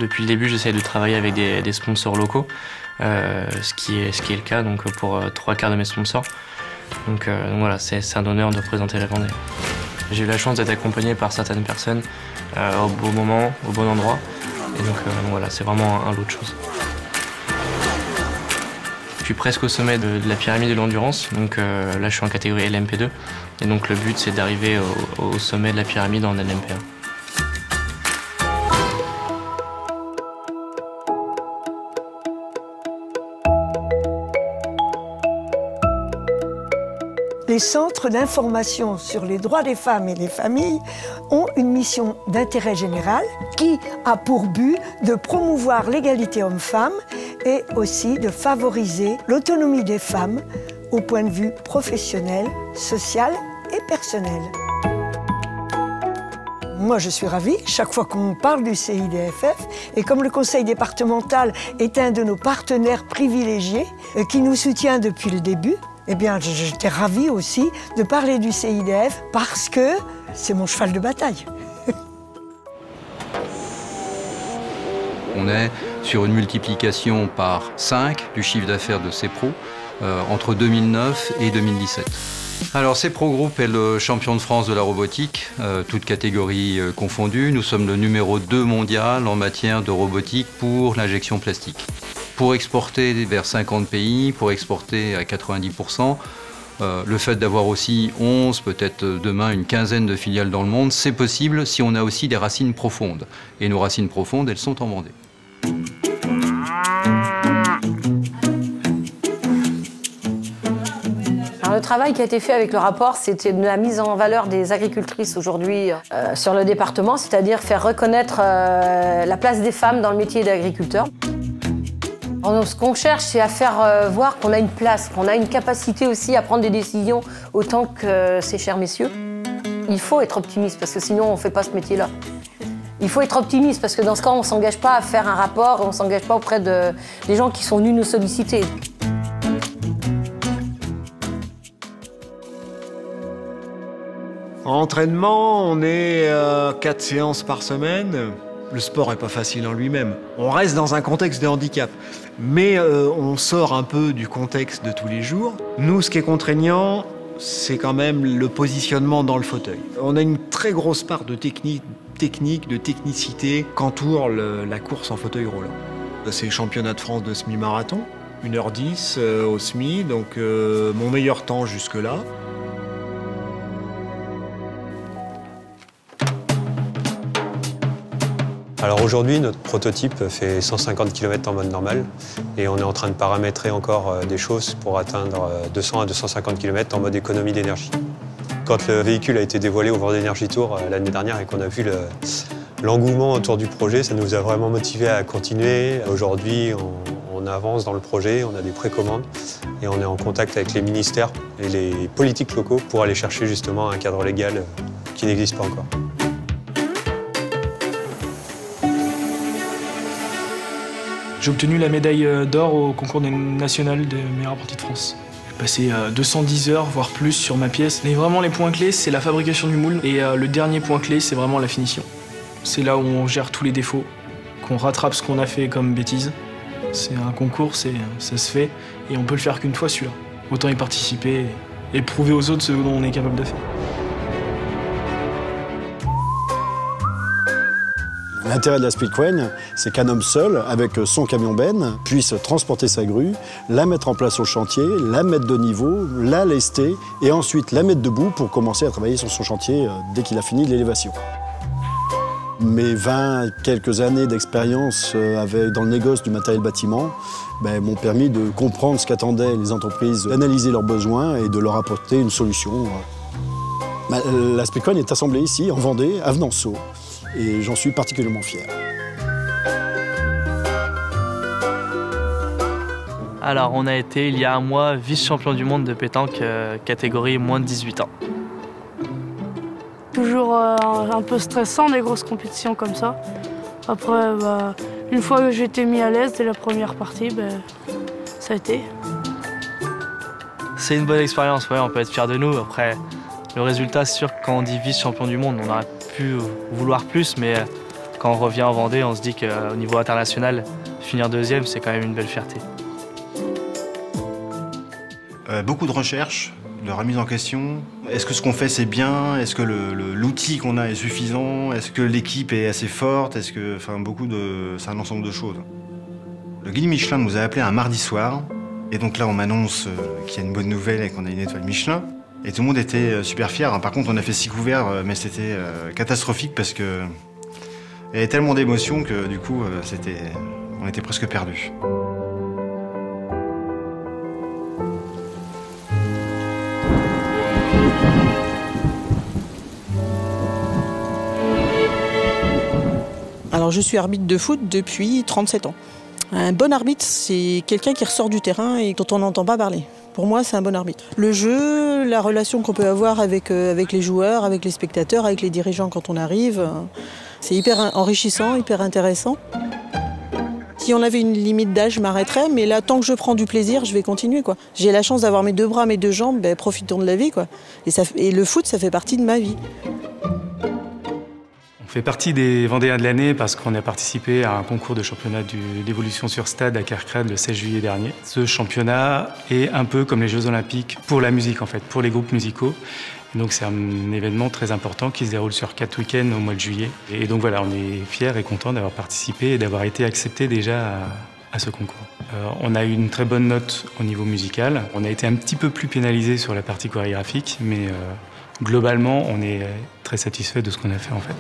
Depuis le début, j'essaie de travailler avec des sponsors locaux, ce qui est le cas donc, pour 3/4 de mes sponsors. Donc voilà, c'est un honneur de représenter la Vendée. J'ai eu la chance d'être accompagné par certaines personnes au bon moment, au bon endroit. Et donc voilà, c'est vraiment un lot de choses. Je suis presque au sommet de la pyramide de l'endurance, donc là je suis en catégorie LMP2. Et donc le but c'est d'arriver au sommet de la pyramide en LMP1. Les centres d'information sur les droits des femmes et des familles ont une mission d'intérêt général qui a pour but de promouvoir l'égalité homme-femme et aussi de favoriser l'autonomie des femmes au point de vue professionnel, social et personnel. Moi, je suis ravie chaque fois qu'on parle du CIDFF et comme le conseil départemental est un de nos partenaires privilégiés qui nous soutient depuis le début, eh bien, j'étais ravie aussi de parler du CIDF parce que c'est mon cheval de bataille. On est sur une multiplication par 5 du chiffre d'affaires de CEPRO entre 2009 et 2017. Alors CEPRO Group est le champion de France de la robotique, toutes catégories confondues. Nous sommes le numéro 2 mondial en matière de robotique pour l'injection plastique. Pour exporter vers 50 pays, pour exporter à 90%, le fait d'avoir aussi 11, peut-être demain une quinzaine de filiales dans le monde, c'est possible si on a aussi des racines profondes. Et nos racines profondes, elles sont en Vendée. Alors, le travail qui a été fait avec le rapport, c'était de la mise en valeur des agricultrices aujourd'hui sur le département, c'est-à-dire faire reconnaître la place des femmes dans le métier d'agriculteur. Alors, ce qu'on cherche, c'est à faire voir qu'on a une place, qu'on a une capacité aussi à prendre des décisions autant que ces chers messieurs. Il faut être optimiste parce que sinon on ne fait pas ce métier-là. Il faut être optimiste parce que dans ce cas, on ne s'engage pas à faire un rapport, on ne s'engage pas auprès des gens qui sont venus nous solliciter. En entraînement, on est 4 séances par semaine. Le sport n'est pas facile en lui-même. On reste dans un contexte de handicap, mais on sort un peu du contexte de tous les jours. Nous, ce qui est contraignant, c'est quand même le positionnement dans le fauteuil. On a une très grosse part de technique, de technicité qu'entoure la course en fauteuil roulant. C'est le championnat de France de semi-marathon, 1h10 au semi, donc mon meilleur temps jusque-là. Alors aujourd'hui, notre prototype fait 150 km en mode normal et on est en train de paramétrer encore des choses pour atteindre 200 à 250 km en mode économie d'énergie. Quand le véhicule a été dévoilé au Vendée Energy Tour l'année dernière et qu'on a vu l'engouement autour du projet, ça nous a vraiment motivés à continuer. Aujourd'hui, on avance dans le projet, on a des précommandes et on est en contact avec les ministères et les politiques locaux pour aller chercher justement un cadre légal qui n'existe pas encore. J'ai obtenu la médaille d'or au concours national de meilleur apprenti de France. J'ai passé 210 heures, voire plus, sur ma pièce. Mais vraiment, les points clés, c'est la fabrication du moule. Et le dernier point clé, c'est vraiment la finition. C'est là où on gère tous les défauts, qu'on rattrape ce qu'on a fait comme bêtise. C'est un concours, ça se fait, et on peut le faire qu'une fois celui-là. Autant y participer et prouver aux autres ce dont on est capable de faire. L'intérêt de la split crane, c'est qu'un homme seul, avec son camion benne, puisse transporter sa grue, la mettre en place au chantier, la mettre de niveau, la lester et ensuite la mettre debout pour commencer à travailler sur son chantier dès qu'il a fini l'élévation. Mes 20 quelques années d'expérience dans le négoce du matériel bâtiment m'ont permis de comprendre ce qu'attendaient les entreprises, d'analyser leurs besoins et de leur apporter une solution. La split crane est assemblée ici, en Vendée, à Venanceau. Et j'en suis particulièrement fier. Alors, on a été, il y a un mois, vice-champion du monde de pétanque, catégorie moins de 18 ans. Toujours un peu stressant, des grosses compétitions comme ça. Après, une fois que j'étais mis à l'aise dès la première partie, ça a été. C'est une bonne expérience, ouais, on peut être fier de nous. Après, le résultat, c'est sûr que quand on dit vice-champion du monde, on aurait pu vouloir plus, mais Quand on revient en Vendée, on se dit qu'au niveau international, finir deuxième, c'est quand même une belle fierté. Beaucoup de recherches, de remise en question. Est-ce que ce qu'on fait c'est bien? Est-ce que l'outil qu'on a est suffisant? Est-ce que l'équipe est assez forte? C'est un ensemble de choses. Le guide Michelin nous a appelé un mardi soir. Et donc là, on m'annonce qu'il y a une bonne nouvelle et qu'on a une étoile Michelin. Et tout le monde était super fier. Par contre, on a fait 6 couverts, mais c'était catastrophique parce que il y avait tellement d'émotions que du coup, on était presque perdus. Alors, je suis arbitre de foot depuis 37 ans. Un bon arbitre, c'est quelqu'un qui ressort du terrain et dont on n'entend pas parler. Pour moi, c'est un bon arbitre. Le jeu, la relation qu'on peut avoir avec les joueurs, avec les spectateurs, avec les dirigeants quand on arrive, c'est hyper enrichissant, hyper intéressant. Si on avait une limite d'âge, je m'arrêterais, mais là, tant que je prends du plaisir, je vais continuer, quoi. J'ai la chance d'avoir mes 2 bras, mes 2 jambes, profitons de la vie, quoi. Et le foot, ça fait partie de ma vie. On fait partie des Vendéens de l'année parce qu'on a participé à un concours de championnat d'évolution sur stade à Carcrade le 16 juillet dernier. Ce championnat est un peu comme les Jeux Olympiques pour la musique, en fait, pour les groupes musicaux. Et donc c'est un événement très important qui se déroule sur 4 week-ends au mois de juillet. Et donc voilà, on est fiers et contents d'avoir participé et d'avoir été acceptés déjà à ce concours. On a eu une très bonne note au niveau musical. On a été un petit peu plus pénalisé sur la partie chorégraphique, mais globalement, on est très satisfait de ce qu'on a fait en fait.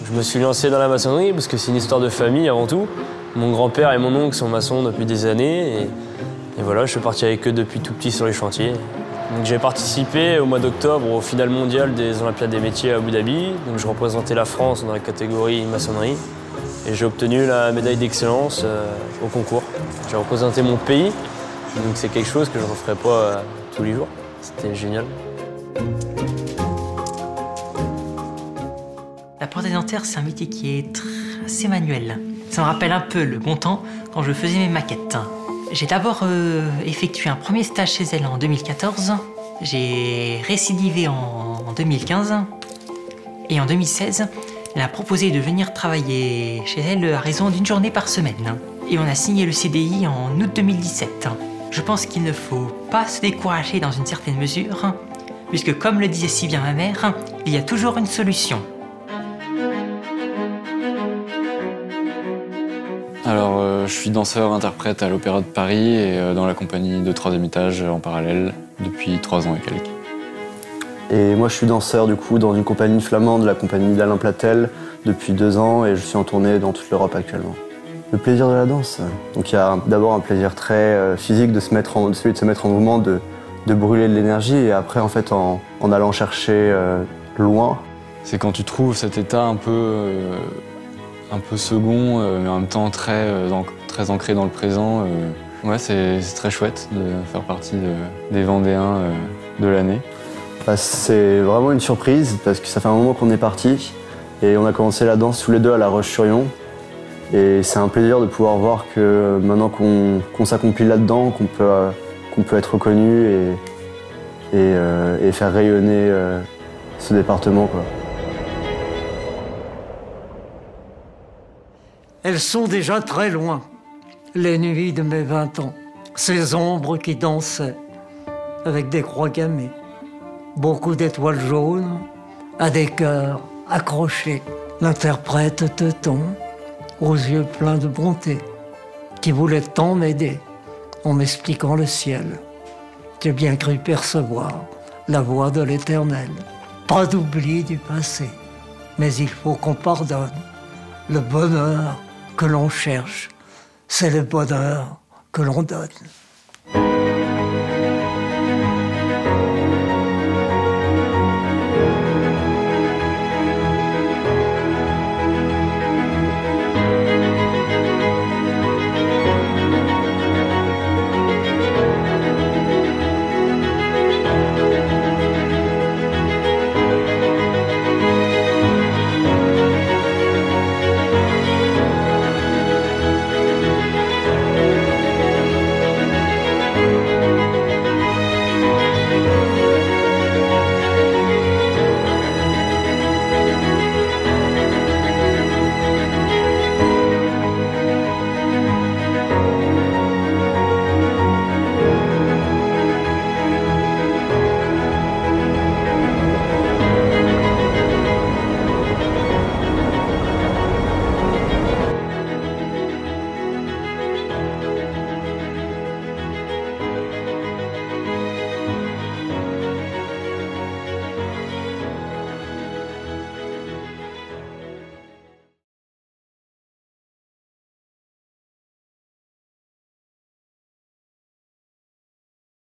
Je me suis lancé dans la maçonnerie parce que c'est une histoire de famille avant tout. Mon grand-père et mon oncle sont maçons depuis des années et voilà, je suis parti avec eux depuis tout petit sur les chantiers. J'ai participé au mois d'octobre au final mondial des Olympiades des métiers à Abu Dhabi. Donc, je représentais la France dans la catégorie maçonnerie et j'ai obtenu la médaille d'excellence au concours. J'ai représenté mon pays, donc c'est quelque chose que je ne referai pas tous les jours. C'était génial. La porte dentaire, c'est un métier qui est assez manuel. Ça me rappelle un peu le bon temps quand je faisais mes maquettes. J'ai d'abord effectué un premier stage chez elle en 2014. J'ai récidivé en 2015. Et en 2016, elle a proposé de venir travailler chez elle à raison d'une journée par semaine. Et on a signé le CDI en août 2017. Je pense qu'il ne faut pas se décourager dans une certaine mesure, puisque comme le disait si bien ma mère, il y a toujours une solution. Alors, je suis danseur-interprète à l'Opéra de Paris et dans la compagnie de 3e étage en parallèle depuis 3 ans et quelques. Et moi, je suis danseur du coup dans une compagnie flamande, la compagnie d'Alain Platel, depuis 2 ans et je suis en tournée dans toute l'Europe actuellement. Le plaisir de la danse. Donc il y a d'abord un plaisir très physique de celui de se mettre en mouvement, de brûler de l'énergie et après en fait en allant chercher loin. C'est quand tu trouves cet état un peu second, mais en même temps très ancré dans le présent. Ouais, c'est très chouette de faire partie des Vendéens de l'année. C'est vraiment une surprise parce que ça fait un moment qu'on est partis et on a commencé la danse tous les deux à La Roche-sur-Yon. Et c'est un plaisir de pouvoir voir que maintenant qu'on s'accomplit là-dedans, qu'on peut être reconnu et faire rayonner ce département, quoi. Elles sont déjà très loin, les nuits de mes 20 ans, ces ombres qui dansaient avec des croix gammées, beaucoup d'étoiles jaunes à des cœurs accrochés. L'interprète Teuton, aux yeux pleins de bonté, qui voulait tant m'aider en m'expliquant le ciel. J'ai bien cru percevoir la voix de l'Éternel. Pas d'oubli du passé, mais il faut qu'on pardonne. Le bonheur que l'on cherche, c'est le bonheur que l'on donne.